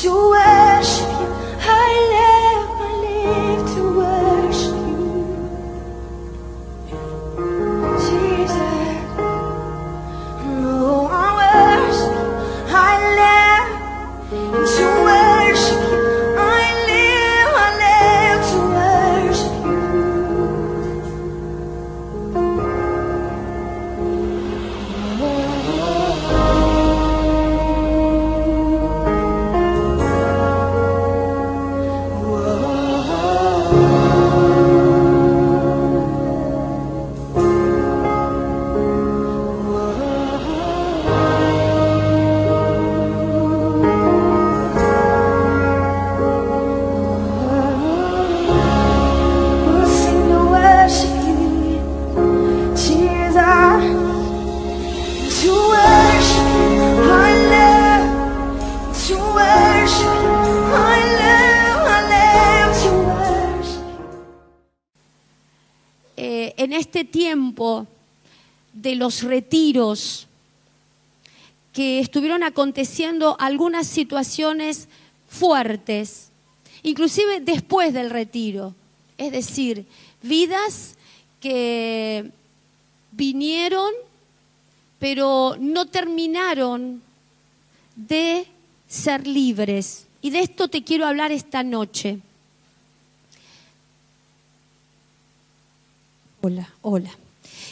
to worship you. I live to worship you. Jesus, oh, I worship you. I live to worship you. I live to worship en este tiempo de los retiros que estuvieron aconteciendo algunas situaciones fuertes, inclusive después del retiro, es decir, vidas que vinieron pero no terminaron de ser libres. Y de esto te quiero hablar esta noche. Hola.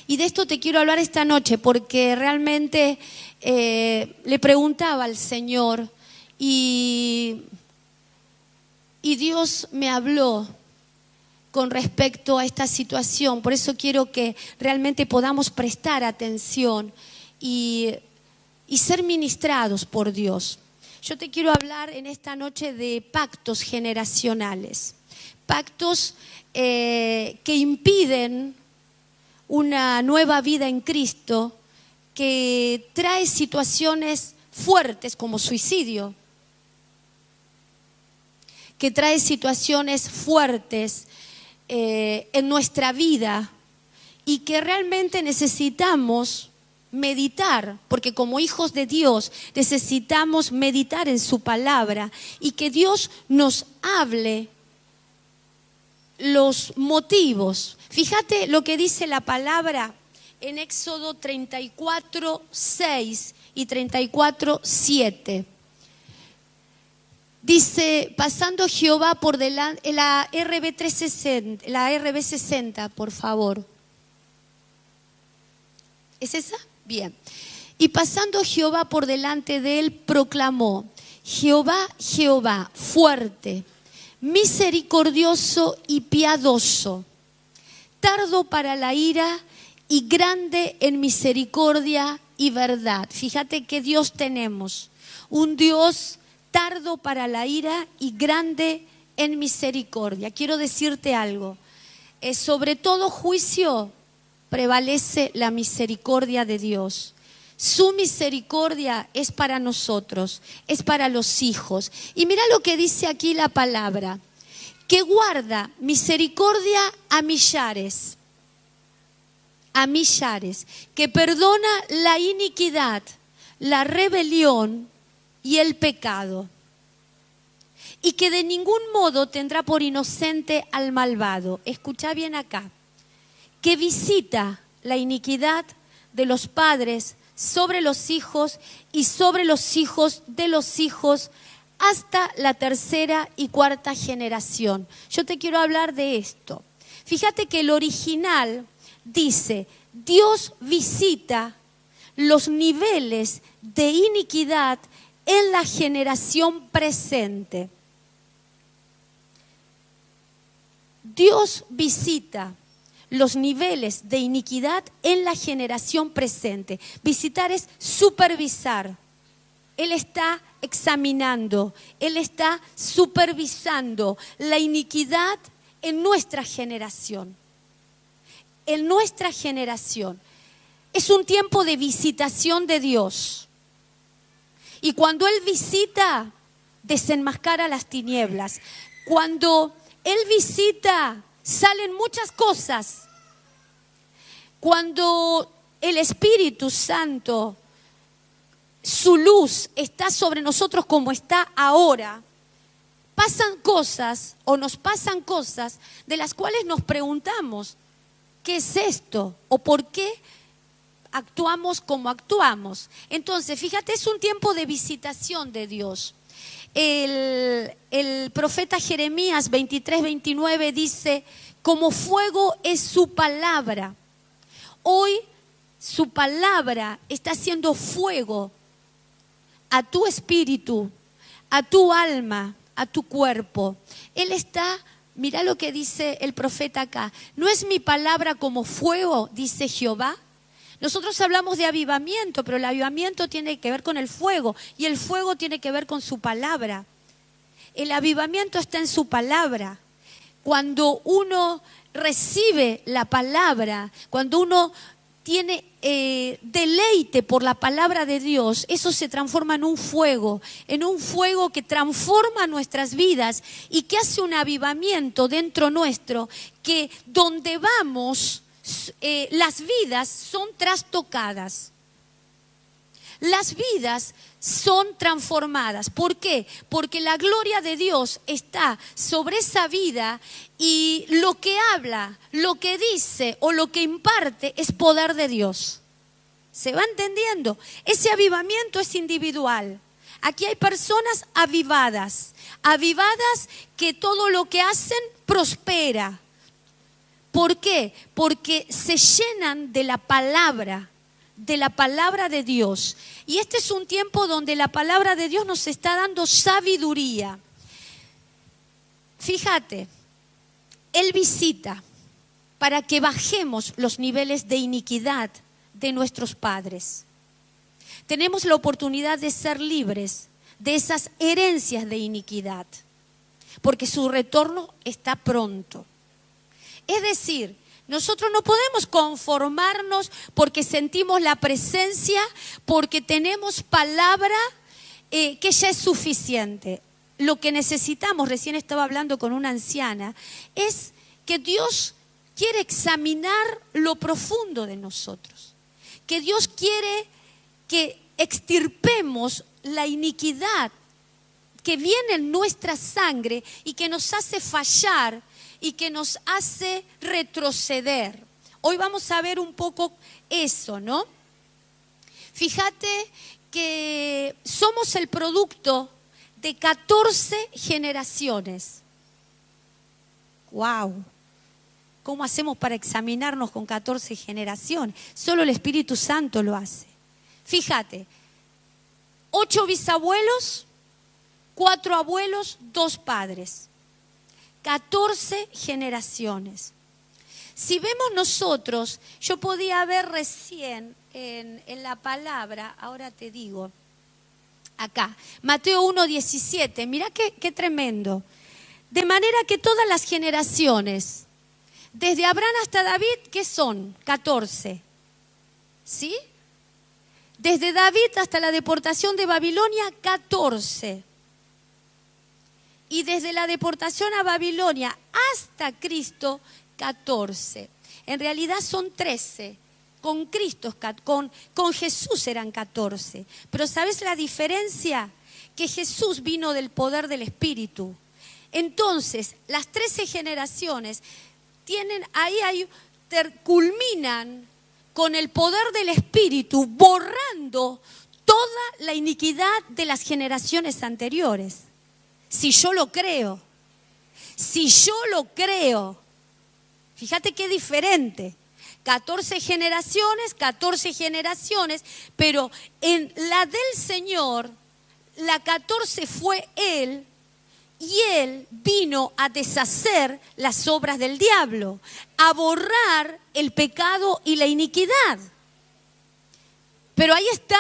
Y de esto te quiero hablar esta noche porque realmente le preguntaba al Señor y Dios me habló con respecto a esta situación. Por eso quiero que realmente podamos prestar atención y ser ministrados por Dios. Yo te quiero hablar en esta noche de pactos generacionales. Pactos que impiden una nueva vida en Cristo, que trae situaciones fuertes como suicidio, que trae situaciones fuertes en nuestra vida y que realmente necesitamos meditar, porque como hijos de Dios necesitamos meditar en su palabra y que Dios nos hable los motivos. Fíjate lo que dice la palabra en Éxodo 34:6 y 34:7. Dice, pasando Jehová por delante, la RB 60, por favor. ¿Es esa? Bien. Y pasando Jehová por delante de él, proclamó, Jehová, Jehová, fuerte, misericordioso y piadoso, tardo para la ira y grande en misericordia y verdad. Fíjate qué Dios tenemos, un Dios tardo para la ira y grande en misericordia. Quiero decirte algo, sobre todo juicio prevalece la misericordia de Dios. Su misericordia es para nosotros, es para los hijos. Y mira lo que dice aquí la palabra, que guarda misericordia a millares, que perdona la iniquidad, la rebelión y el pecado, y que de ningún modo tendrá por inocente al malvado. Escucha bien acá, que visita la iniquidad de los padres sobre los hijos y sobre los hijos de los hijos hasta la tercera y cuarta generación. Yo te quiero hablar de esto. Fíjate que el original dice, Dios visita los niveles de iniquidad en la generación presente. Dios visita los niveles de iniquidad en la generación presente. Visitar es supervisar. Él está examinando, Él está supervisando la iniquidad en nuestra generación. En nuestra generación. Es un tiempo de visitación de Dios. Y cuando Él visita, desenmascara las tinieblas. Cuando Él visita, salen muchas cosas. Cuando el Espíritu Santo su luz está sobre nosotros como está ahora, pasan cosas o nos pasan cosas de las cuales nos preguntamos, ¿qué es esto? ¿O por qué actuamos como actuamos? Entonces, fíjate, es un tiempo de visitación de Dios. El profeta Jeremías 23-29 dice, como fuego es su palabra. Hoy su palabra está haciendo fuego a tu espíritu, a tu alma, a tu cuerpo. Él está, mira lo que dice el profeta acá. ¿No es mi palabra como fuego, dice Jehová? Nosotros hablamos de avivamiento, pero el avivamiento tiene que ver con el fuego y el fuego tiene que ver con su palabra. El avivamiento está en su palabra. Cuando uno recibe la palabra, cuando uno tiene deleite por la palabra de Dios, eso se transforma en un fuego que transforma nuestras vidas y que hace un avivamiento dentro nuestro, que donde vamos, las vidas son trastocadas. Las vidas son transformadas. ¿Por qué? Porque la gloria de Dios está sobre esa vida y lo que habla, lo que dice o lo que imparte es poder de Dios. ¿Se va entendiendo? Ese avivamiento es individual. Aquí hay personas avivadas que todo lo que hacen prospera. ¿Por qué? Porque se llenan de la palabra de Dios. Y este es un tiempo donde la palabra de Dios nos está dando sabiduría. Fíjate, Él visita para que bajemos los niveles de iniquidad de nuestros padres. Tenemos la oportunidad de ser libres de esas herencias de iniquidad, porque su retorno está pronto. Es decir, nosotros no podemos conformarnos porque sentimos la presencia, porque tenemos palabra que ya es suficiente. Lo que necesitamos, recién estaba hablando con una anciana, es que Dios quiere examinar lo profundo de nosotros. Que Dios quiere que extirpemos la iniquidad que viene en nuestra sangre y que nos hace fallar y que nos hace retroceder. Hoy vamos a ver un poco eso, ¿no? Fíjate que somos el producto de 14 generaciones. ¡Wow! ¿Cómo hacemos para examinarnos con 14 generaciones? Solo el Espíritu Santo lo hace. Fíjate, 8 bisabuelos, 4 abuelos, 2 padres. 14 generaciones. Si vemos nosotros, yo podía ver recién en la palabra, ahora te digo, acá, Mateo 1:17, mirá qué tremendo. De manera que todas las generaciones, desde Abraham hasta David, ¿qué son? 14. ¿Sí? Desde David hasta la deportación de Babilonia, 14. Y desde la deportación a Babilonia hasta Cristo, 14. En realidad son 13. Con Cristo, con Jesús eran 14. Pero ¿sabes la diferencia? Que Jesús vino del poder del Espíritu. Entonces, las 13 generaciones culminan con el poder del Espíritu, borrando toda la iniquidad de las generaciones anteriores. Si yo lo creo, fíjate qué diferente. 14 generaciones, pero en la del Señor, la 14 fue Él, y Él vino a deshacer las obras del diablo, a borrar el pecado y la iniquidad. Pero ahí está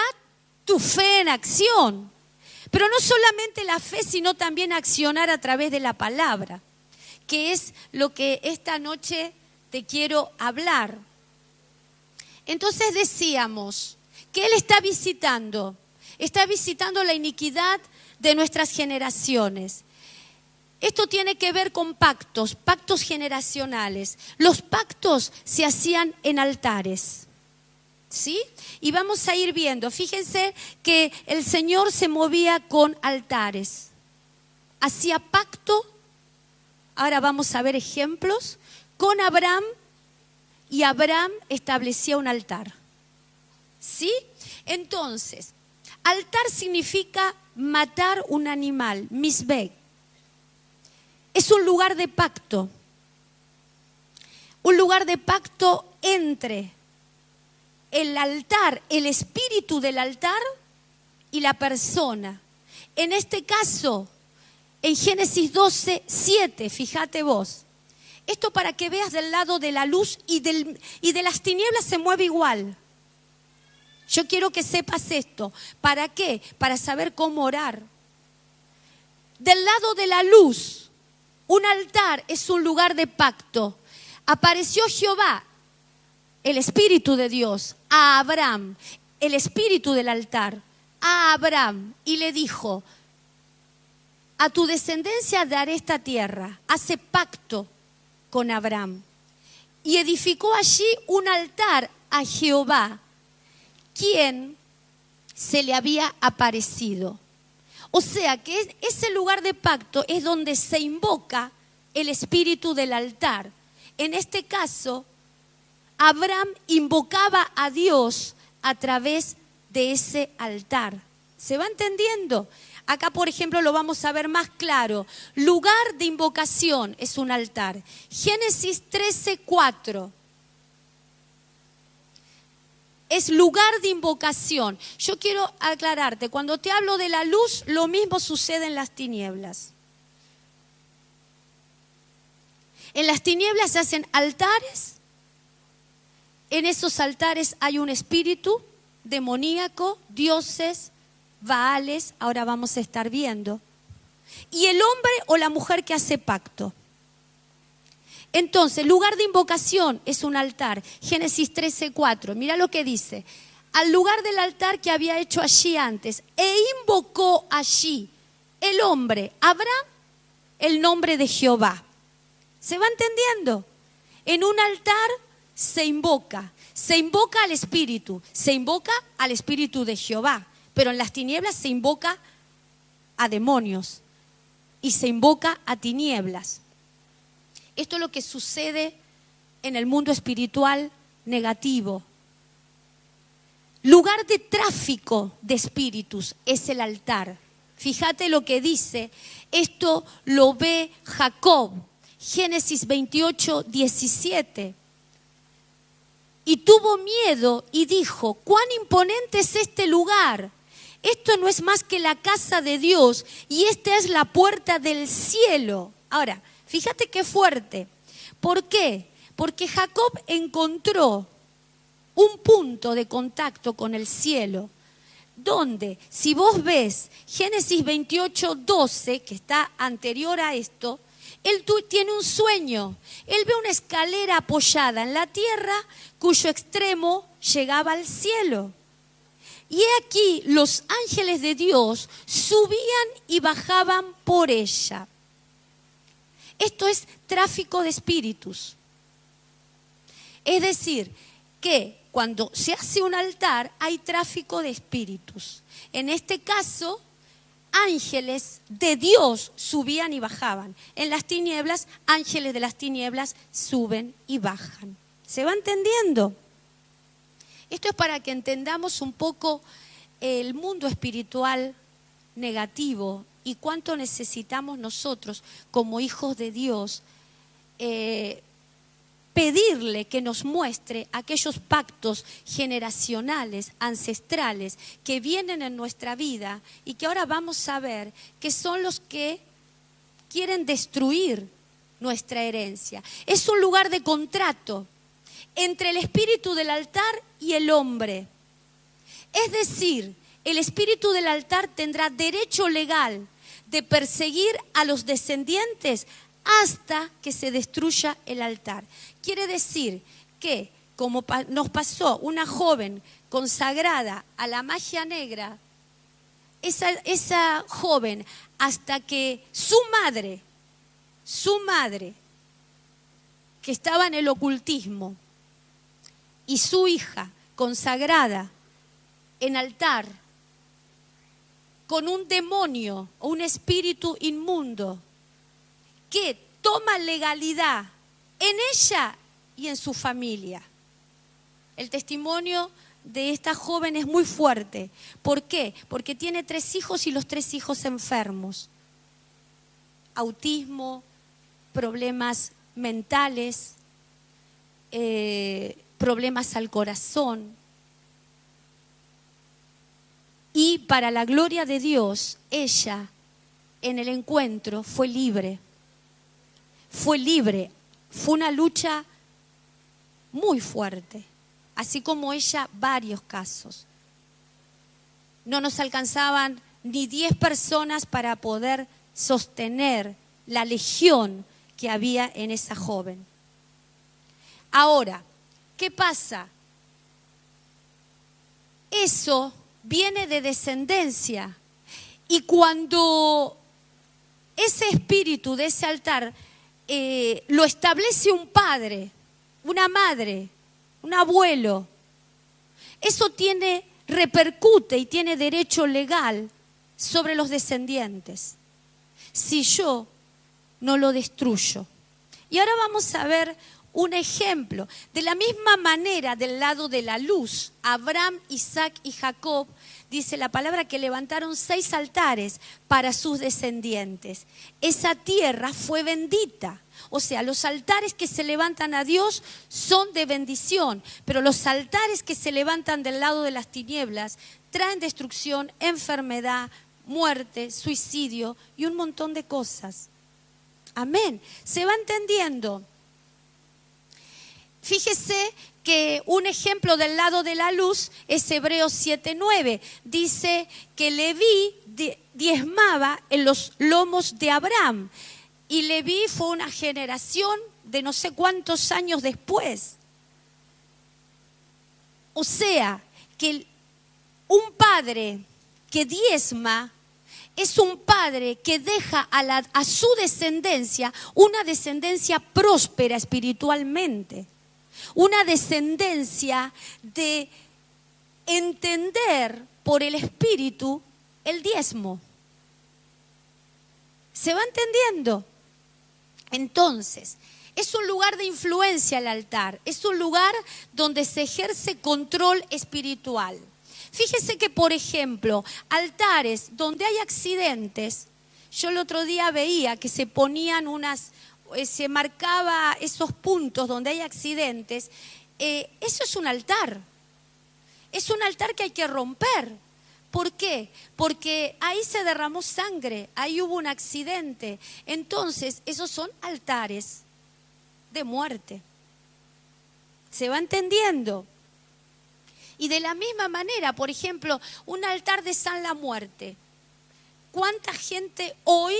tu fe en acción. Pero no solamente la fe, sino también accionar a través de la palabra, que es lo que esta noche te quiero hablar. Entonces decíamos que Él está visitando la iniquidad de nuestras generaciones. Esto tiene que ver con pactos generacionales. Los pactos se hacían en altares. ¿sí? Y vamos a ir viendo. Fíjense que el Señor se movía con altares. Hacía pacto, ahora vamos a ver ejemplos, con Abraham, y Abraham establecía un altar. ¿Sí? Entonces, altar significa matar un animal, misbeg. Es un lugar de pacto. Un lugar de pacto entre el altar, el espíritu del altar y la persona. En este caso, en Génesis 12:7, fíjate vos. Esto para que veas del lado de la luz y de las tinieblas se mueve igual. Yo quiero que sepas esto. ¿Para qué? Para saber cómo orar. Del lado de la luz, un altar es un lugar de pacto. Apareció Jehová, el Espíritu de Dios, a Abraham, el Espíritu del altar, a Abraham, y le dijo: a tu descendencia daré esta tierra. Hace pacto con Abraham. Y edificó allí un altar a Jehová, quien se le había aparecido. O sea que ese lugar de pacto es donde se invoca el espíritu del altar. En este caso, Abraham invocaba a Dios a través de ese altar. ¿Se va entendiendo? Acá, por ejemplo, lo vamos a ver más claro. Lugar de invocación es un altar. Génesis 13:4. Es lugar de invocación. Yo quiero aclararte, cuando te hablo de la luz, lo mismo sucede en las tinieblas. En las tinieblas se hacen altares. En esos altares hay un espíritu demoníaco, dioses, baales, ahora vamos a estar viendo. Y el hombre o la mujer que hace pacto. Entonces, lugar de invocación es un altar. Génesis 13:4, mira lo que dice. Al lugar del altar que había hecho allí antes, e invocó allí el hombre, Abraham, el nombre de Jehová. ¿Se va entendiendo? En un altar se invoca al Espíritu, se invoca al Espíritu de Jehová, pero en las tinieblas se invoca a demonios y se invoca a tinieblas. Esto es lo que sucede en el mundo espiritual negativo. Lugar de tráfico de espíritus es el altar. Fíjate lo que dice, esto lo ve Jacob, Génesis 28:17. Y tuvo miedo y dijo: cuán imponente es este lugar. Esto no es más que la casa de Dios y esta es la puerta del cielo. Ahora, fíjate qué fuerte. ¿Por qué? Porque Jacob encontró un punto de contacto con el cielo, donde, si vos ves Génesis 28:12, que está anterior a esto, él tiene un sueño. Él ve una escalera apoyada en la tierra cuyo extremo llegaba al cielo. Y he aquí los ángeles de Dios subían y bajaban por ella. Esto es tráfico de espíritus. Es decir, que cuando se hace un altar hay tráfico de espíritus. En este caso, ángeles de Dios subían y bajaban. En las tinieblas, ángeles de las tinieblas suben y bajan. ¿Se va entendiendo? Esto es para que entendamos un poco el mundo espiritual negativo y cuánto necesitamos nosotros como hijos de Dios pedirle que nos muestre aquellos pactos generacionales, ancestrales, que vienen en nuestra vida y que ahora vamos a ver que son los que quieren destruir nuestra herencia. Es un lugar de contrato entre el espíritu del altar y el hombre. Es decir, el espíritu del altar tendrá derecho legal de perseguir a los descendientes hasta que se destruya el altar. Quiere decir que, como nos pasó una joven consagrada a la magia negra, esa joven, hasta que su madre, que estaba en el ocultismo, y su hija consagrada en altar con un demonio o un espíritu inmundo que toma legalidad en ella y en su familia. El testimonio de esta joven es muy fuerte. ¿Por qué? Porque tiene 3 hijos y los 3 hijos enfermos. Autismo, problemas mentales, problemas al corazón. Y para la gloria de Dios, ella en el encuentro fue libre. Fue libre. Fue una lucha muy fuerte. Así como ella, varios casos. No nos alcanzaban ni 10 personas para poder sostener la legión que había en esa joven. Ahora, ¿qué pasa? Eso viene de descendencia. Y cuando ese espíritu de ese altar lo establece un padre, una madre, un abuelo, eso repercute y tiene derecho legal sobre los descendientes, si yo no lo destruyo. Y ahora vamos a ver un ejemplo. De la misma manera, del lado de la luz, Abraham, Isaac y Jacob, dice la palabra que levantaron 6 altares para sus descendientes. Esa tierra fue bendita. O sea, los altares que se levantan a Dios son de bendición, pero los altares que se levantan del lado de las tinieblas traen destrucción, enfermedad, muerte, suicidio y un montón de cosas. Amén. ¿Se va entendiendo? Fíjese que un ejemplo del lado de la luz es Hebreos 7:9. Dice que Leví diezmaba en los lomos de Abraham. Y Leví fue una generación de no sé cuántos años después. O sea, que un padre que diezma es un padre que deja a su descendencia una descendencia próspera espiritualmente. Una descendencia de entender por el Espíritu el diezmo. ¿Se va entendiendo? Entonces, es un lugar de influencia el altar, es un lugar donde se ejerce control espiritual. Fíjese que, por ejemplo, altares donde hay accidentes, yo el otro día veía que se ponían se marcaba esos puntos donde hay accidentes, eso es un altar. Es un altar que hay que romper. ¿Por qué? Porque ahí se derramó sangre, ahí hubo un accidente. Entonces, esos son altares de muerte. ¿Se va entendiendo? Y de la misma manera, por ejemplo, un altar de San la Muerte. ¿Cuánta gente hoy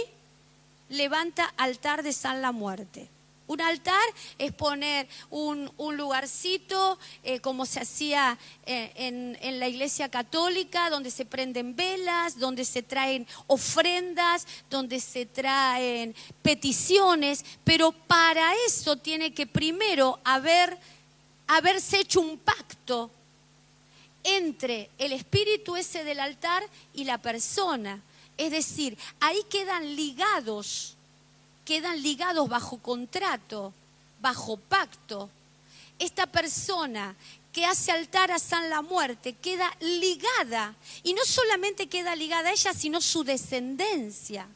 levanta altar de San la Muerte? Un altar es poner un lugarcito como se hacía en la iglesia católica, donde se prenden velas, donde se traen ofrendas, donde se traen peticiones, pero para eso tiene que primero haberse hecho un pacto entre el espíritu ese del altar y la persona. Es decir, ahí quedan ligados bajo contrato, bajo pacto. Esta persona que hace altar a San la Muerte queda ligada, y no solamente queda ligada a ella, sino su descendencia.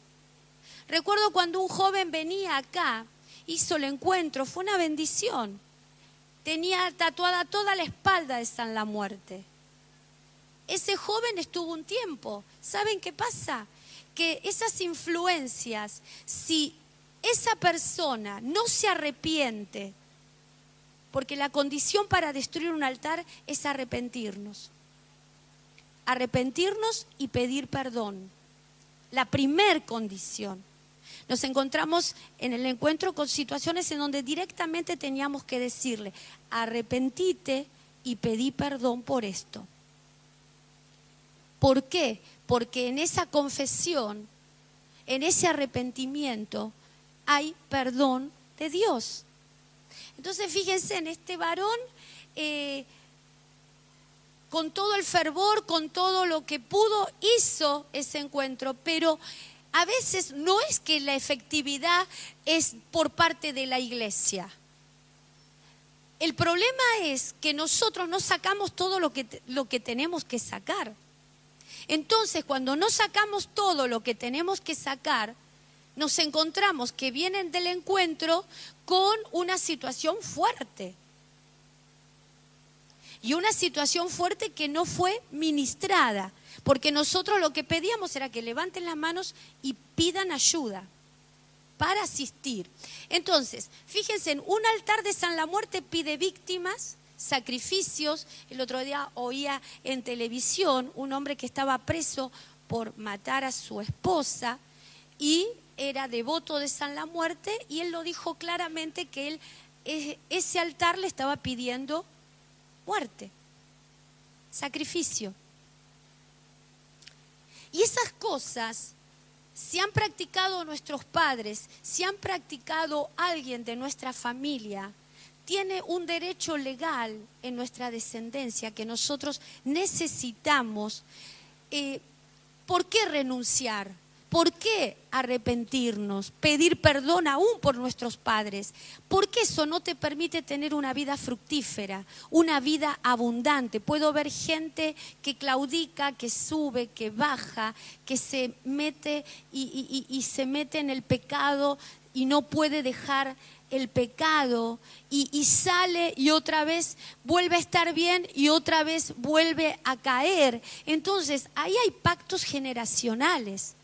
Recuerdo cuando un joven venía acá, hizo el encuentro, fue una bendición. Tenía tatuada toda la espalda de San la Muerte. Ese joven estuvo un tiempo. ¿Saben qué pasa? Que esas influencias, si esa persona no se arrepiente, porque la condición para destruir un altar es arrepentirnos. Arrepentirnos y pedir perdón. La primer condición. Nos encontramos en el encuentro con situaciones en donde directamente teníamos que decirle: arrepentite y pedí perdón por esto. ¿Por qué? Porque en esa confesión, en ese arrepentimiento, hay perdón de Dios. Entonces fíjense, en este varón con todo el fervor, con todo lo que pudo, hizo ese encuentro, pero a veces no es que la efectividad es por parte de la iglesia. El problema es que nosotros no sacamos todo lo que tenemos que sacar. Entonces, cuando no sacamos todo lo que tenemos que sacar, nos encontramos que vienen del encuentro con una situación fuerte. Y una situación fuerte que no fue ministrada, porque nosotros lo que pedíamos era que levanten las manos y pidan ayuda para asistir. Entonces, fíjense, un altar de San la Muerte pide víctimas, sacrificios. El otro día oía en televisión un hombre que estaba preso por matar a su esposa y era devoto de San la Muerte, y él lo dijo claramente que él, ese altar le estaba pidiendo muerte, sacrificio. Y esas cosas, si han practicado nuestros padres, si han practicado alguien de nuestra familia, tiene un derecho legal en nuestra descendencia que nosotros necesitamos. ¿Por qué renunciar? ¿Por qué arrepentirnos? Pedir perdón aún por nuestros padres. Porque eso no te permite tener una vida fructífera, una vida abundante. Puedo ver gente que claudica, que sube, que baja, que se mete y se mete en el pecado y no puede dejar el pecado y sale y otra vez vuelve a estar bien y otra vez vuelve a caer. Entonces, ahí hay pactos generacionales.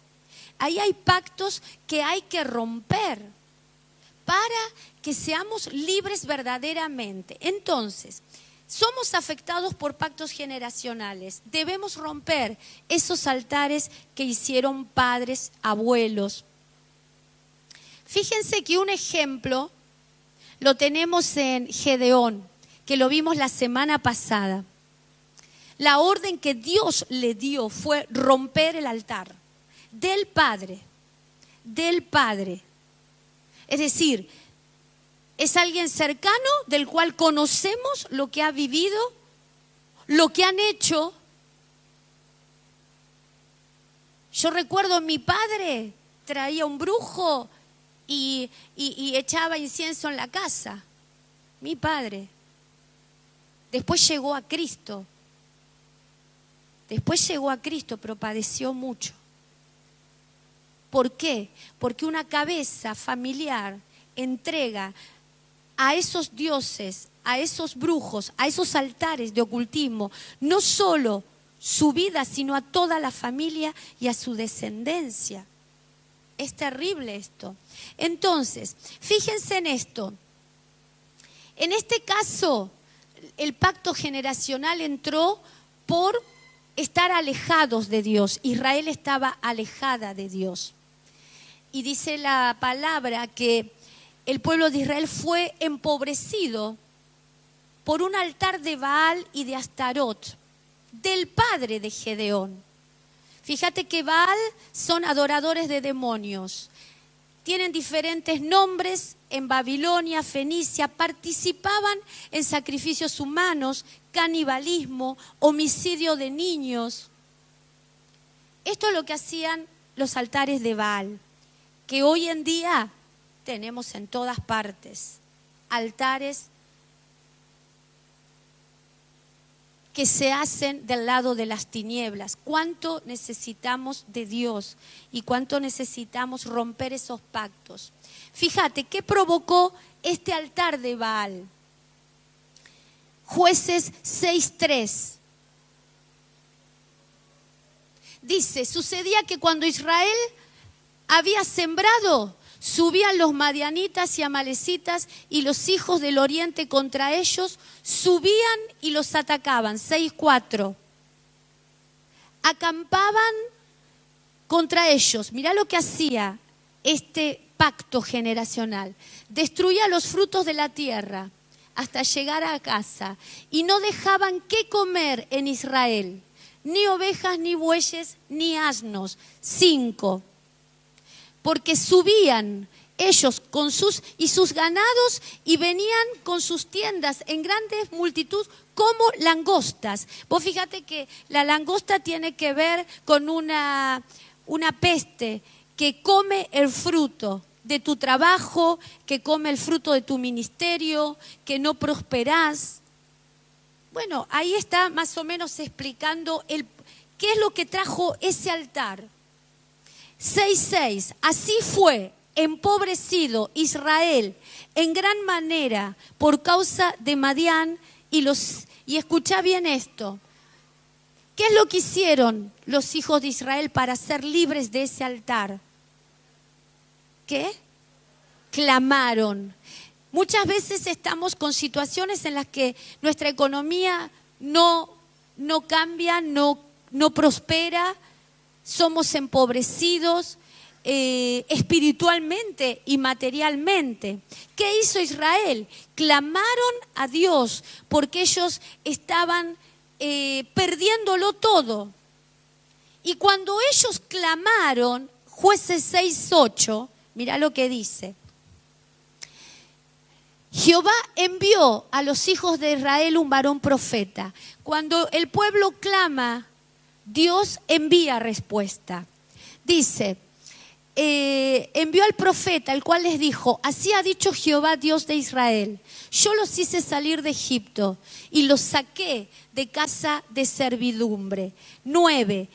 Ahí hay pactos que hay que romper para que seamos libres verdaderamente. Entonces, somos afectados por pactos generacionales. Debemos romper esos altares que hicieron padres, abuelos. Fíjense que un ejemplo lo tenemos en Gedeón, que lo vimos la semana pasada. La orden que Dios le dio fue romper el altar. Del Padre. Es decir, es alguien cercano del cual conocemos lo que ha vivido, lo que han hecho. Yo recuerdo mi padre traía un brujo y echaba incienso en la casa. Mi padre. Después llegó a Cristo. Pero padeció mucho. ¿Por qué? Porque una cabeza familiar entrega a esos dioses, a esos brujos, a esos altares de ocultismo, no solo su vida, sino a toda la familia y a su descendencia. Es terrible esto. Entonces, fíjense en esto. En este caso, el pacto generacional entró por estar alejados de Dios. Israel estaba alejada de Dios. Y dice la palabra que el pueblo de Israel fue empobrecido por un altar de Baal y de Astarot, del padre de Gedeón. Fíjate que Baal son adoradores de demonios. Tienen diferentes nombres en Babilonia, Fenicia, participaban en sacrificios humanos, canibalismo, homicidio de niños. Esto es lo que hacían los altares de Baal, que hoy en día tenemos en todas partes. Altares que se hacen del lado de las tinieblas. ¿Cuánto necesitamos de Dios y cuánto necesitamos romper esos pactos? Fíjate, ¿qué provocó este altar de Baal? Jueces 6:3. Dice, sucedía que cuando Israel había sembrado, subían los madianitas y amalecitas y los hijos del oriente contra ellos, subían y los atacaban. 6:4. Acampaban contra ellos. Mirá lo que hacía este pacto generacional. Destruía los frutos de la tierra hasta llegar a casa y no dejaban qué comer en Israel, ni ovejas, ni bueyes, ni asnos. 5. Porque subían ellos con sus ganados, y venían con sus tiendas en grandes multitud como langostas. Vos fíjate que la langosta tiene que ver con una peste que come el fruto de tu trabajo, que come el fruto de tu ministerio, que no prosperás. Bueno, ahí está más o menos explicando qué es lo que trajo ese altar. 6:6, así fue empobrecido Israel en gran manera por causa de Madián y escucha bien esto. ¿Qué es lo que hicieron los hijos de Israel para ser libres de ese altar? ¿Qué? Clamaron. Muchas veces estamos con situaciones en las que nuestra economía no cambia, no prospera, somos empobrecidos espiritualmente y materialmente. ¿Qué hizo Israel? Clamaron a Dios porque ellos estaban perdiéndolo todo. Y cuando ellos clamaron, Jueces 6:8, mira lo que dice. Jehová envió a los hijos de Israel un varón profeta. Cuando el pueblo clama, Dios envía respuesta. Dice, envió al profeta, el cual les dijo, así ha dicho Jehová Dios de Israel, yo los hice salir de Egipto y los saqué de casa de servidumbre. 9,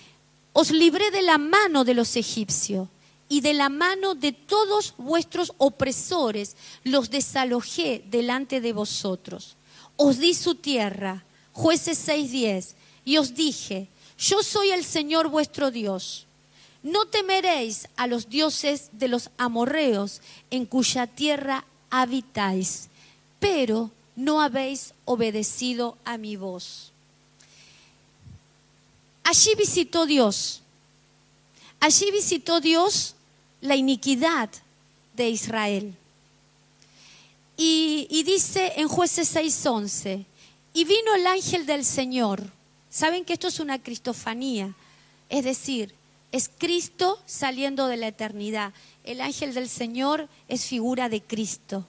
os libré de la mano de los egipcios y de la mano de todos vuestros opresores, los desalojé delante de vosotros. Os di su tierra, Jueces 6:10, y os dije, yo soy el Señor vuestro Dios. No temeréis a los dioses de los amorreos en cuya tierra habitáis, pero no habéis obedecido a mi voz. Allí visitó Dios la iniquidad de Israel. Y dice en Jueces 6:11, y vino el ángel del Señor. Saben que esto es una cristofanía, es decir, es Cristo saliendo de la eternidad. El ángel del Señor es figura de Cristo.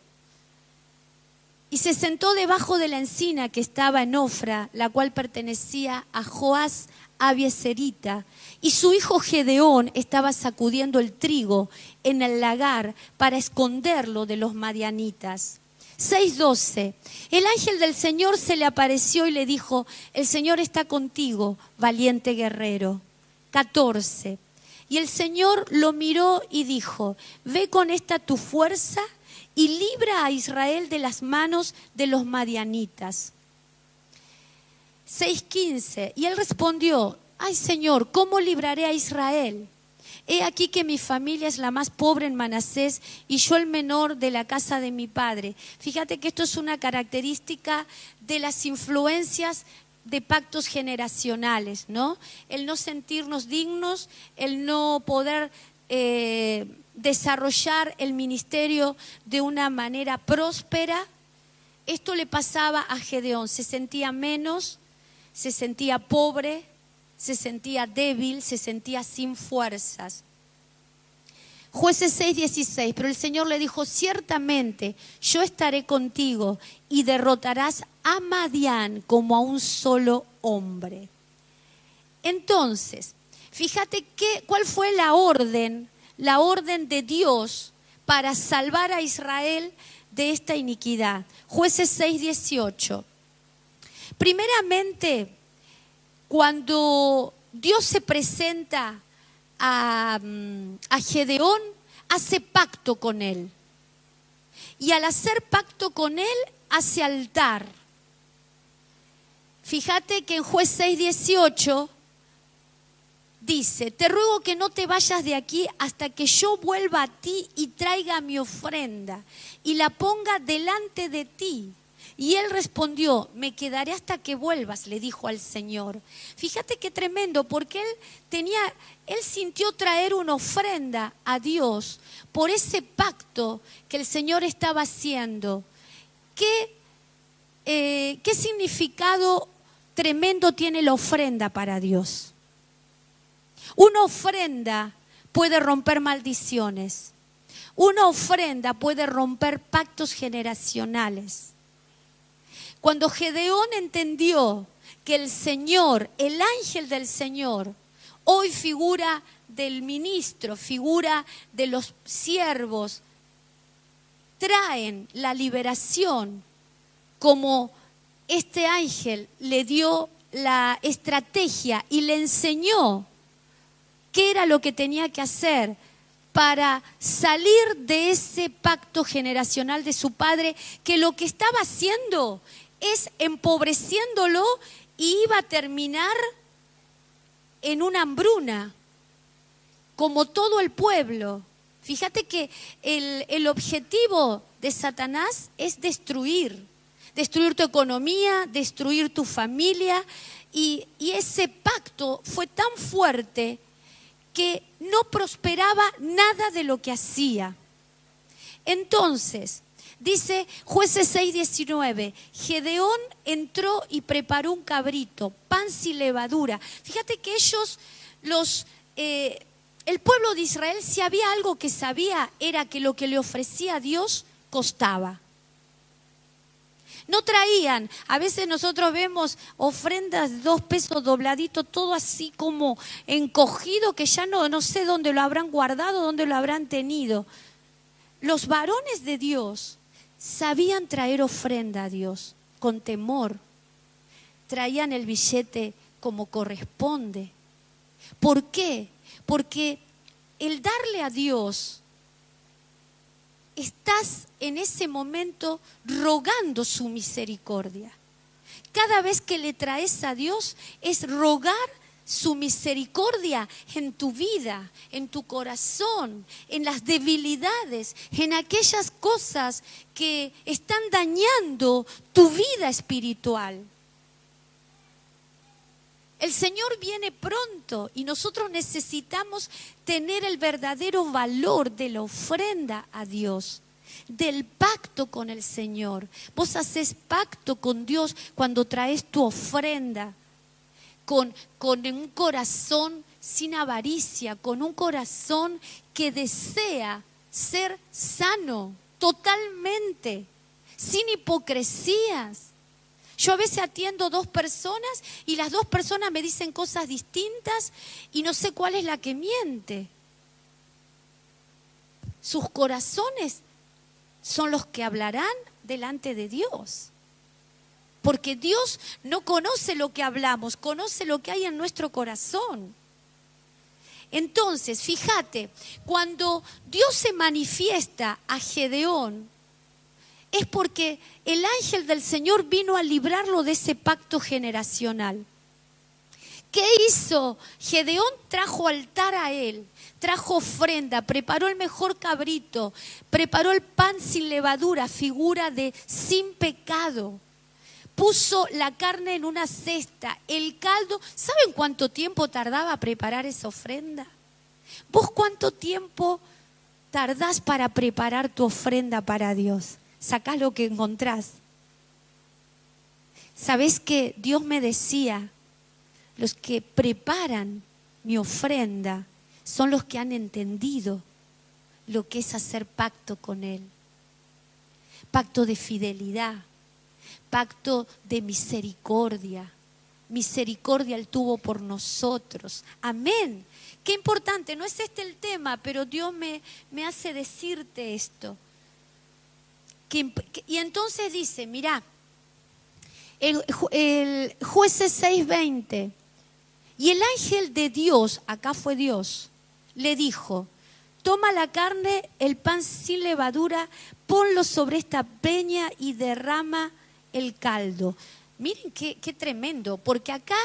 Y se sentó debajo de la encina que estaba en Ofra, la cual pertenecía a Joás Abieserita, y su hijo Gedeón estaba sacudiendo el trigo en el lagar para esconderlo de los madianitas. 6:12. El ángel del Señor se le apareció y le dijo, el Señor está contigo, valiente guerrero. 14. Y el Señor lo miró y dijo, ve con esta tu fuerza y libra a Israel de las manos de los madianitas. 6:15. Y él respondió, ay Señor, ¿cómo libraré a Israel? He aquí que mi familia es la más pobre en Manasés y yo el menor de la casa de mi padre. Fíjate que esto es una característica de las influencias de pactos generacionales, ¿no? El no sentirnos dignos, el no poder desarrollar el ministerio de una manera próspera. Esto le pasaba a Gedeón, se sentía menos, se sentía pobre, se sentía débil, se sentía sin fuerzas. Jueces 6:16, pero el Señor le dijo, ciertamente yo estaré contigo y derrotarás a Madián como a un solo hombre. Entonces, fíjate cuál fue la orden de Dios para salvar a Israel de esta iniquidad. Jueces 6:18. Primeramente, cuando Dios se presenta a Gedeón, hace pacto con él. Y al hacer pacto con él, hace altar. Fíjate que en Juez 6:18 dice, te ruego que no te vayas de aquí hasta que yo vuelva a ti y traiga mi ofrenda y la ponga delante de ti. Y él respondió, me quedaré hasta que vuelvas, le dijo al Señor. Fíjate qué tremendo, porque él sintió traer una ofrenda a Dios por ese pacto que el Señor estaba haciendo. ¿Qué significado tremendo tiene la ofrenda para Dios? Una ofrenda puede romper maldiciones. Una ofrenda puede romper pactos generacionales. Cuando Gedeón entendió que el Señor, el ángel del Señor, hoy figura del ministro, figura de los siervos, traen la liberación, como este ángel le dio la estrategia y le enseñó qué era lo que tenía que hacer para salir de ese pacto generacional de su padre, que lo que estaba haciendo es empobreciéndolo y iba a terminar en una hambruna, como todo el pueblo. Fíjate que el objetivo de Satanás es destruir tu economía, destruir tu familia, y ese pacto fue tan fuerte que no prosperaba nada de lo que hacía. Entonces, dice Jueces 6:19, Gedeón entró y preparó un cabrito, pan sin levadura. Fíjate que ellos, el pueblo de Israel, si había algo que sabía, era que lo que le ofrecía a Dios costaba. No traían, a veces nosotros vemos ofrendas de 2 pesos dobladitos, todo así como encogido, que ya no sé dónde lo habrán guardado, dónde lo habrán tenido. Los varones de Dios sabían traer ofrenda a Dios con temor. Traían el billete como corresponde. ¿Por qué? Porque el darle a Dios, estás en ese momento rogando su misericordia. Cada vez que le traes a Dios es rogar su misericordia en tu vida, en tu corazón, en las debilidades, en aquellas cosas que están dañando tu vida espiritual. El Señor viene pronto y nosotros necesitamos tener el verdadero valor de la ofrenda a Dios, del pacto con el Señor. Vos haces pacto con Dios cuando traes tu ofrenda con un corazón sin avaricia, con un corazón que desea ser sano totalmente, sin hipocresías. Yo a veces atiendo 2 personas y las 2 personas me dicen cosas distintas y no sé cuál es la que miente. Sus corazones son los que hablarán delante de Dios. Porque Dios no conoce lo que hablamos, conoce lo que hay en nuestro corazón. Entonces, fíjate, cuando Dios se manifiesta a Gedeón, es porque el ángel del Señor vino a librarlo de ese pacto generacional. ¿Qué hizo? Gedeón trajo altar a él, trajo ofrenda, preparó el mejor cabrito, preparó el pan sin levadura, figura de sin pecado. Puso la carne en una cesta, el caldo. ¿Saben cuánto tiempo tardaba a preparar esa ofrenda? ¿Vos cuánto tiempo tardás para preparar tu ofrenda para Dios? Sacás lo que encontrás. ¿Sabés que Dios me decía? Los que preparan mi ofrenda son los que han entendido lo que es hacer pacto con Él. Pacto de fidelidad, pacto de misericordia. Misericordia Él tuvo por nosotros. Amén. Qué importante, no es este el tema, pero Dios me hace decirte esto. Y entonces dice, mirá, el Jueces 6:20, y el ángel de Dios, acá fue Dios, le dijo, toma la carne, el pan sin levadura, ponlo sobre esta peña y derrama el caldo. Miren qué tremendo, porque acá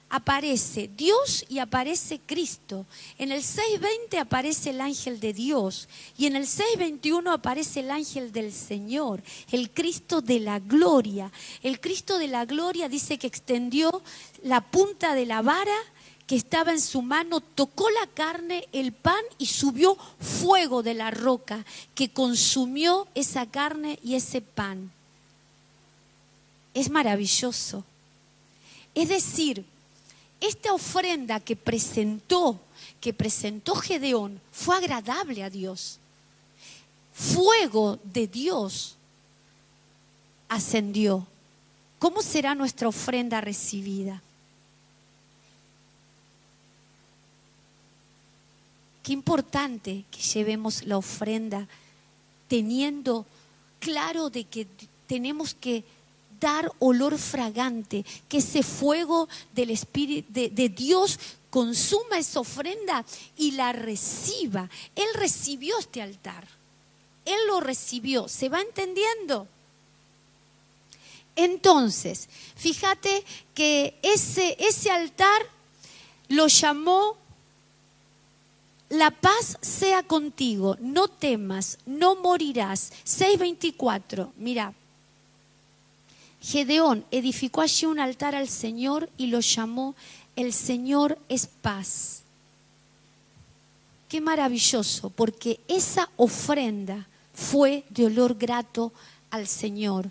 aparece Dios y aparece Cristo. En el 6:20 aparece el ángel de Dios y en el 6:21 aparece el ángel del Señor, el Cristo de la gloria. El Cristo de la gloria dice que extendió la punta de la vara que estaba en su mano, tocó la carne, el pan y subió fuego de la roca que consumió esa carne y ese pan. Es maravilloso. Es decir, esta ofrenda que presentó Gedeón fue agradable a Dios. fuego de Dios ascendió. ¿Cómo será nuestra ofrenda recibida? Qué importante que llevemos la ofrenda teniendo claro de que tenemos que dar olor fragante, que ese fuego del Espíritu de Dios consuma esa ofrenda y la reciba. Él recibió este altar, Él lo recibió. ¿Se va entendiendo? Entonces, fíjate que ese altar lo llamó: la paz sea contigo, no temas, no morirás. 6:24, mira. Gedeón edificó allí un altar al Señor y lo llamó: el Señor es paz. Qué maravilloso, porque esa ofrenda fue de olor grato al Señor.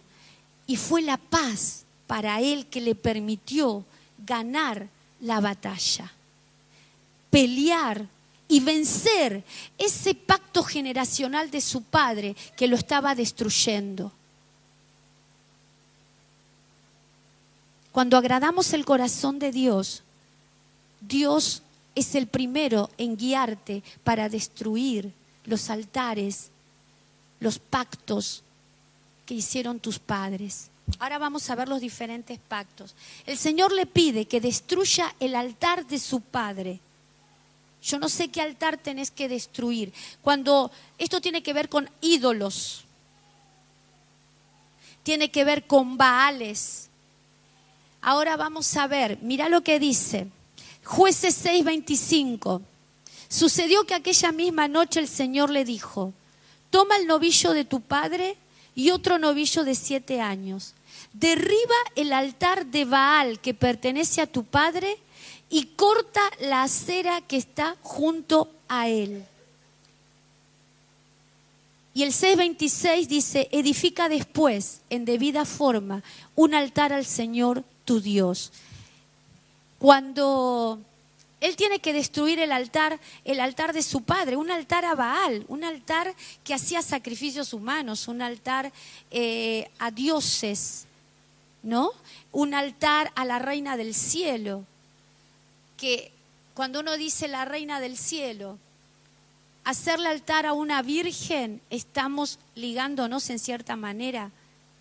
Y fue la paz para él que le permitió ganar la batalla, pelear y vencer ese pacto generacional de su padre que lo estaba destruyendo. Cuando agradamos el corazón de Dios, Dios es el primero en guiarte para destruir los altares, los pactos que hicieron tus padres. Ahora vamos a ver los diferentes pactos. El Señor le pide que destruya el altar de su padre. Yo no sé qué altar tenés que destruir. Cuando esto tiene que ver con ídolos, tiene que ver con Baales. Ahora vamos a ver, mira lo que dice Jueces 6:25. Sucedió que aquella misma noche el Señor le dijo: toma el novillo de tu padre y otro novillo de 7 años. Derriba el altar de Baal que pertenece a tu padre y corta la acera que está junto a él. Y el 6:26 dice: edifica después en debida forma un altar al Señor tu Dios. Cuando él tiene que destruir el altar de su padre, un altar a Baal, un altar que hacía sacrificios humanos, un altar a dioses, ¿no? Un altar a la reina del cielo, que cuando uno dice la reina del cielo, hacerle altar a una virgen, estamos ligándonos en cierta manera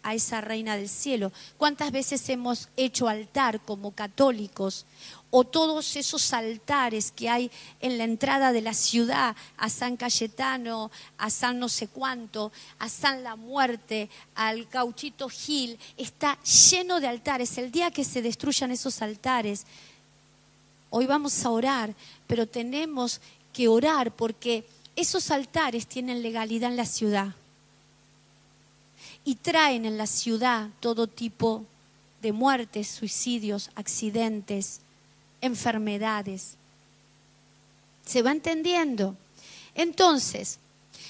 a esa reina del cielo. ¿Cuántas veces hemos hecho altar como católicos? O todos esos altares que hay en la entrada de la ciudad, a San Cayetano, a San no sé cuánto, a San la Muerte, al Gauchito Gil, está lleno de altares. El día que se destruyan esos altares, hoy vamos a orar, pero tenemos que orar porque esos altares tienen legalidad en la ciudad. Y traen en la ciudad todo tipo de muertes, suicidios, accidentes, enfermedades. ¿Se va entendiendo? Entonces,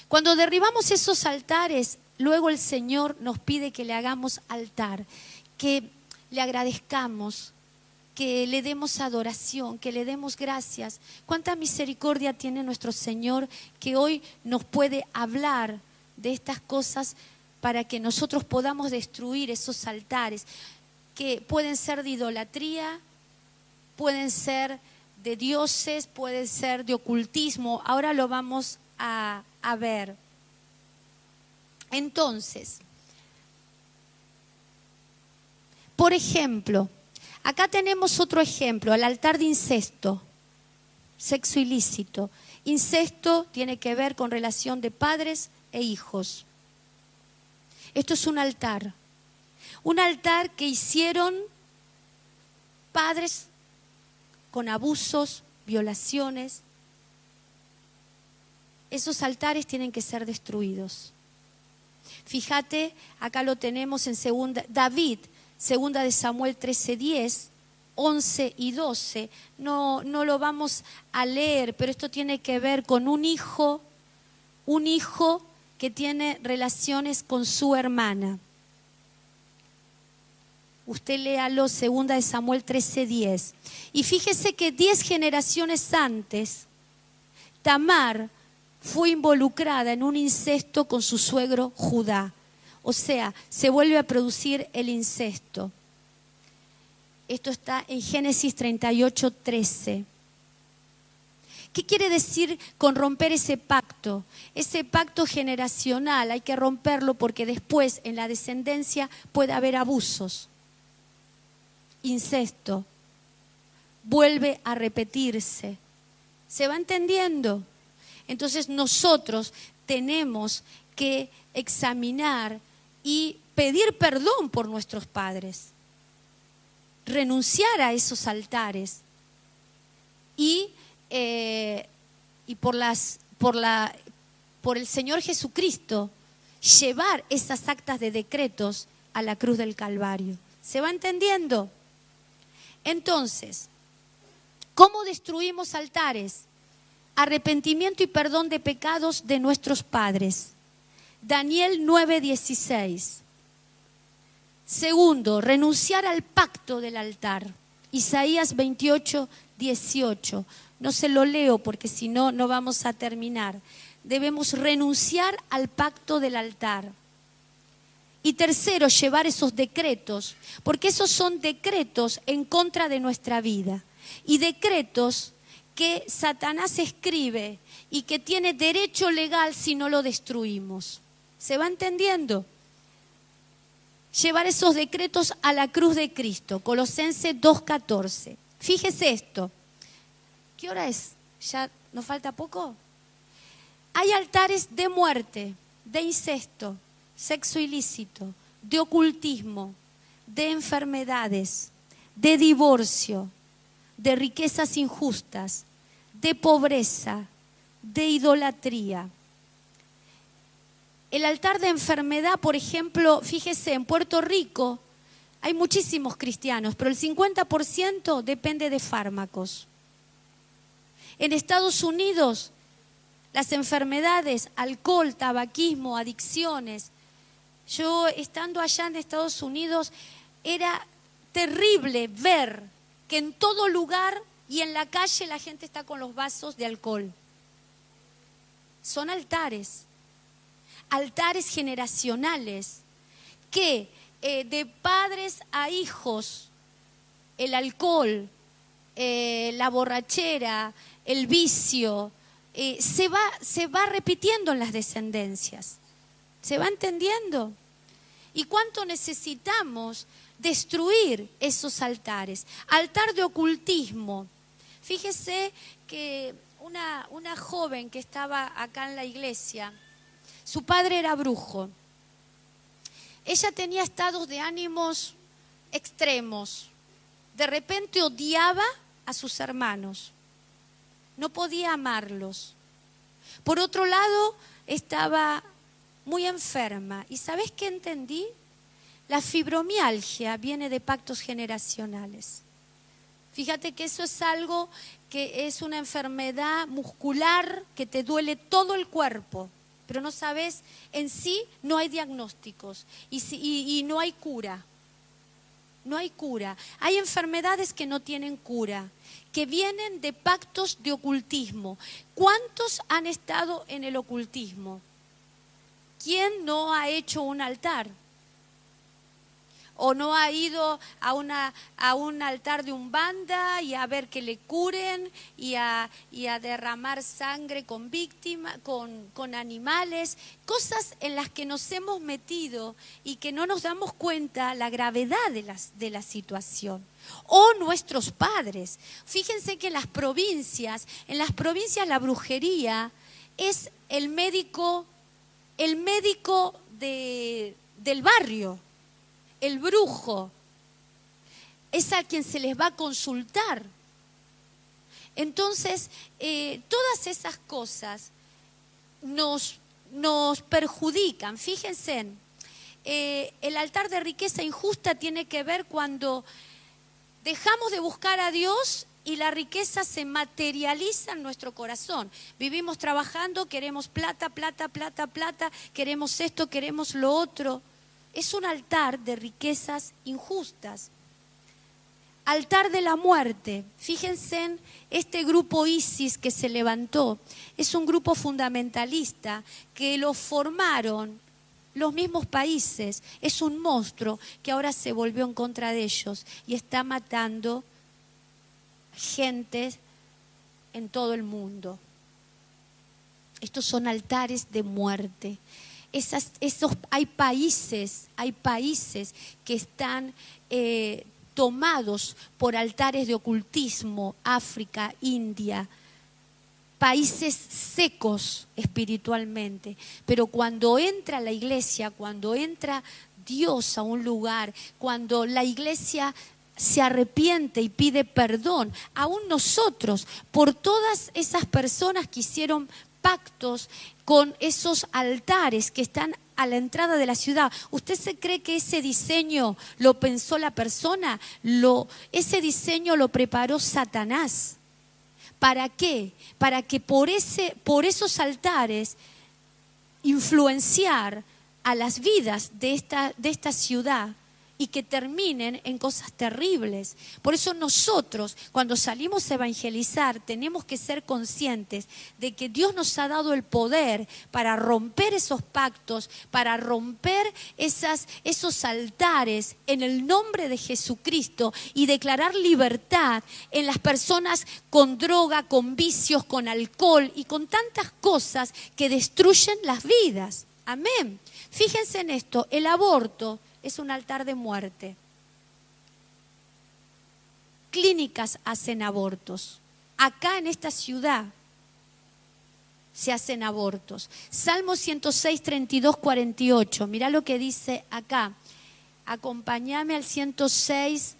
cuando derribamos esos altares, luego el Señor nos pide que le hagamos altar, que le agradezcamos, que le demos adoración, que le demos gracias. Cuánta misericordia tiene nuestro Señor que hoy nos puede hablar de estas cosas para que nosotros podamos destruir esos altares que pueden ser de idolatría, pueden ser de dioses, pueden ser de ocultismo. Ahora lo vamos a ver. Entonces, por ejemplo, acá tenemos otro ejemplo, el altar de incesto, sexo ilícito. Incesto tiene que ver con relación de padres e hijos. Esto es un altar que hicieron padres con abusos, violaciones. Esos altares tienen que ser destruidos. Fíjate, acá lo tenemos en David, 2 de Samuel 13:10, 11 y 12. No lo vamos a leer, pero esto tiene que ver con un hijo que tiene relaciones con su hermana. Usted léalo, 2 de Samuel 13:10. Y fíjese que 10 generaciones antes, Tamar fue involucrada en un incesto con su suegro Judá. O sea, se vuelve a producir el incesto. Esto está en Génesis 38:13. ¿Qué quiere decir con romper ese pacto? Ese pacto generacional hay que romperlo porque después en la descendencia puede haber abusos. Incesto. Vuelve a repetirse. ¿Se va entendiendo? Entonces nosotros tenemos que examinar y pedir perdón por nuestros padres. Renunciar a esos altares y por el Señor Jesucristo llevar esas actas de decretos a la cruz del Calvario. ¿Se va entendiendo? Entonces, ¿cómo destruimos altares? Arrepentimiento y perdón de pecados de nuestros padres. Daniel 9:16. Segundo, renunciar al pacto del altar. Isaías 28:18. No se lo leo porque si no, no vamos a terminar. Debemos renunciar al pacto del altar. Y tercero, llevar esos decretos, porque esos son decretos en contra de nuestra vida. Y decretos que Satanás escribe y que tiene derecho legal si no lo destruimos. ¿Se va entendiendo? Llevar esos decretos a la cruz de Cristo. Colosenses 2:14. Fíjese esto. ¿Qué hora es? ¿Ya nos falta poco? Hay altares de muerte, de incesto, sexo ilícito, de ocultismo, de enfermedades, de divorcio, de riquezas injustas, de pobreza, de idolatría. El altar de enfermedad, por ejemplo, fíjese, en Puerto Rico hay muchísimos cristianos, pero el 50% depende de fármacos. En Estados Unidos, las enfermedades, alcohol, tabaquismo, adicciones. Yo, estando allá en Estados Unidos, era terrible ver que en todo lugar y en la calle la gente está con los vasos de alcohol. Son altares generacionales que de padres a hijos, el alcohol, la borrachera, el vicio, se va repitiendo en las descendencias. ¿Se va entendiendo? ¿Y cuánto necesitamos destruir esos altares? Altar de ocultismo. Fíjese que una joven que estaba acá en la iglesia, su padre era brujo. Ella tenía estados de ánimos extremos. De repente odiaba a sus hermanos. No podía amarlos. Por otro lado, estaba muy enferma. ¿Y sabes qué entendí? La fibromialgia viene de pactos generacionales. Fíjate que eso es algo que es una enfermedad muscular que te duele todo el cuerpo, pero no sabes, en sí no hay diagnósticos y no hay cura. No hay cura. Hay enfermedades que no tienen cura, que vienen de pactos de ocultismo. ¿Cuántos han estado en el ocultismo? ¿Quién no ha hecho un altar? ¿O no ha ido a un altar de Umbanda y a ver que le curen y a derramar sangre con víctimas, con animales? Cosas en las que nos hemos metido y que no nos damos cuenta la gravedad de la situación. O nuestros padres. Fíjense que en las provincias la brujería es el médico del barrio. El brujo es a quien se les va a consultar. Entonces, todas esas cosas nos perjudican. Fíjense, el altar de riqueza injusta tiene que ver cuando dejamos de buscar a Dios y la riqueza se materializa en nuestro corazón. Vivimos trabajando, queremos plata, queremos esto, queremos lo otro. Es un altar de riquezas injustas. altar de la muerte. Fíjense en este grupo ISIS que se levantó. Es un grupo fundamentalista que lo formaron los mismos países. Es un monstruo que ahora se volvió en contra de ellos y está matando gente en todo el mundo. Estos son altares de muerte. Hay países que están tomados por altares de ocultismo, África, India, países secos espiritualmente. Pero cuando entra la iglesia, cuando entra Dios a un lugar, cuando la iglesia se arrepiente y pide perdón, aún nosotros, por todas esas personas que hicieron pactos con esos altares que están a la entrada de la ciudad. ¿Usted se cree que ese diseño lo pensó la persona? Ese diseño lo preparó Satanás. ¿Para qué? Para que por esos altares influenciar a las vidas de esta ciudad y que terminen en cosas terribles. Por eso nosotros, cuando salimos a evangelizar, tenemos que ser conscientes de que Dios nos ha dado el poder para romper esos pactos, para romper esos altares en el nombre de Jesucristo y declarar libertad en las personas con droga, con vicios, con alcohol y con tantas cosas que destruyen las vidas. Amén. Fíjense en esto, el aborto es un altar de muerte. Clínicas hacen abortos. Acá en esta ciudad se hacen abortos. Salmo 106, 32, 48. Mirá lo que dice acá. Acompáñame al 106,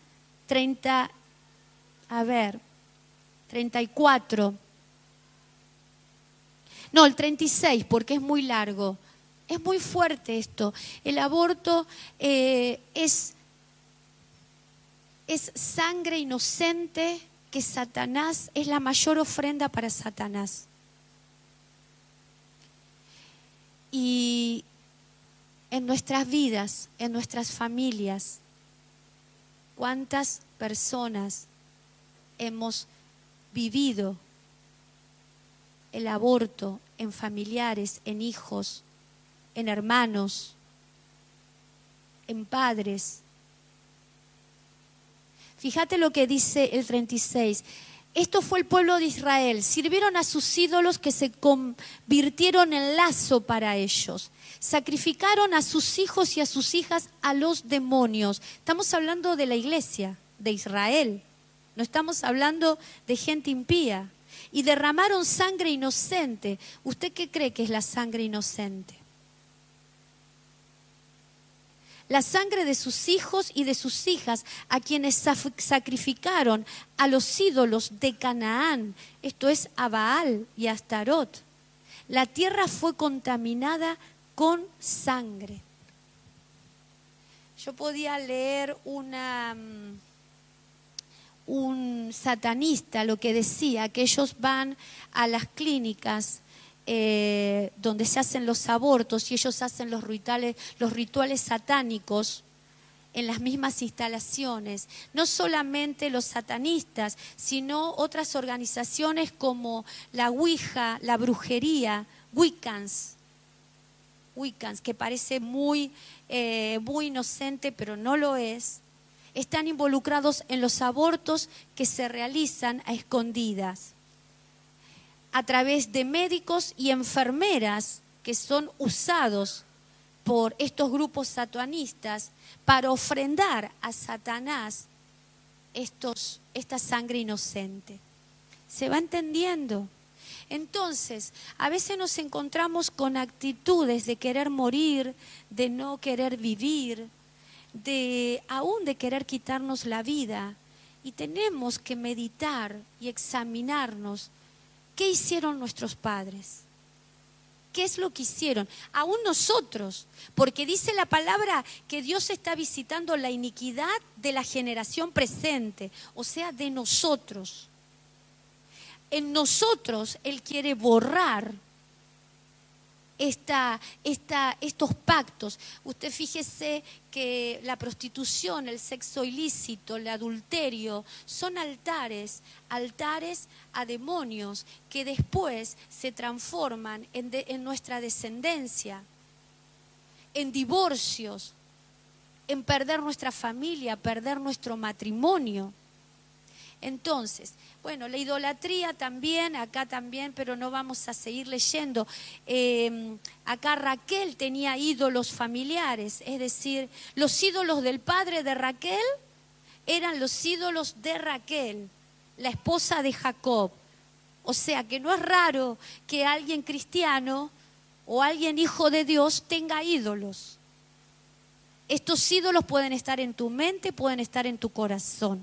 34. No, el 36, porque es muy largo. Es muy fuerte esto. El aborto es sangre inocente que Satanás, es la mayor ofrenda para Satanás. Y en nuestras vidas, en nuestras familias, ¿cuántas personas hemos vivido el aborto en familiares, en hijos, en hermanos, en padres? Fíjate lo que dice el 36. Esto fue el pueblo de Israel. Sirvieron a sus ídolos que se convirtieron en lazo para ellos. Sacrificaron a sus hijos y a sus hijas a los demonios. Estamos hablando de la iglesia, de Israel. No estamos hablando de gente impía. Y derramaron sangre inocente. ¿Usted qué cree que es la sangre inocente? La sangre de sus hijos y de sus hijas, a quienes sacrificaron a los ídolos de Canaán, esto es a Baal y a Astarot. La tierra fue contaminada con sangre. Yo podía leer un satanista lo que decía, que ellos van a las clínicas donde se hacen los abortos y ellos hacen los rituales satánicos en las mismas instalaciones. No solamente los satanistas, sino otras organizaciones como la Ouija, la brujería, Wiccans, que parece muy inocente, pero no lo es. Están involucrados en los abortos que se realizan a escondidas, a través de médicos y enfermeras que son usados por estos grupos satanistas para ofrendar a Satanás esta sangre inocente. ¿Se va entendiendo? Entonces, a veces nos encontramos con actitudes de querer morir, de no querer vivir, aún de querer quitarnos la vida, y tenemos que meditar y examinarnos. ¿Qué hicieron nuestros padres? ¿Qué es lo que hicieron? Aún nosotros, porque dice la palabra que Dios está visitando la iniquidad de la generación presente, o sea, de nosotros. En nosotros Él quiere borrar estos pactos. Usted fíjese que la prostitución, el sexo ilícito, el adulterio, son altares a demonios que después se transforman en nuestra descendencia, en divorcios, en perder nuestra familia, perder nuestro matrimonio. Entonces, bueno, la idolatría también, acá también, pero no vamos a seguir leyendo. Acá Raquel tenía ídolos familiares, es decir, los ídolos del padre de Raquel eran los ídolos de Raquel, la esposa de Jacob. O sea que no es raro que alguien cristiano o alguien hijo de Dios tenga ídolos. Estos ídolos pueden estar en tu mente, pueden estar en tu corazón.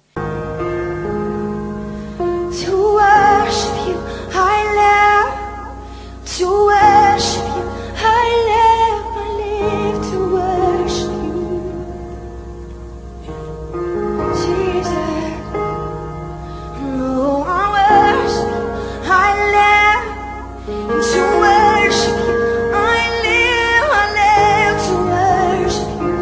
To worship you, I live. To worship you, I live to worship you. Jesus, no, I worship you, I live. To worship you, I live to worship you.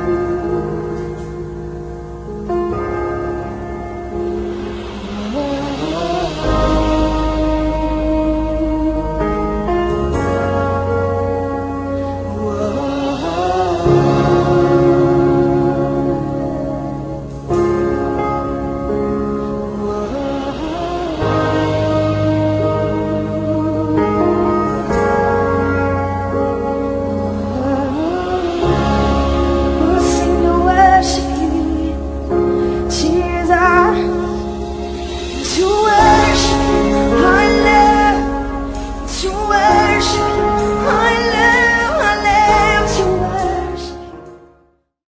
To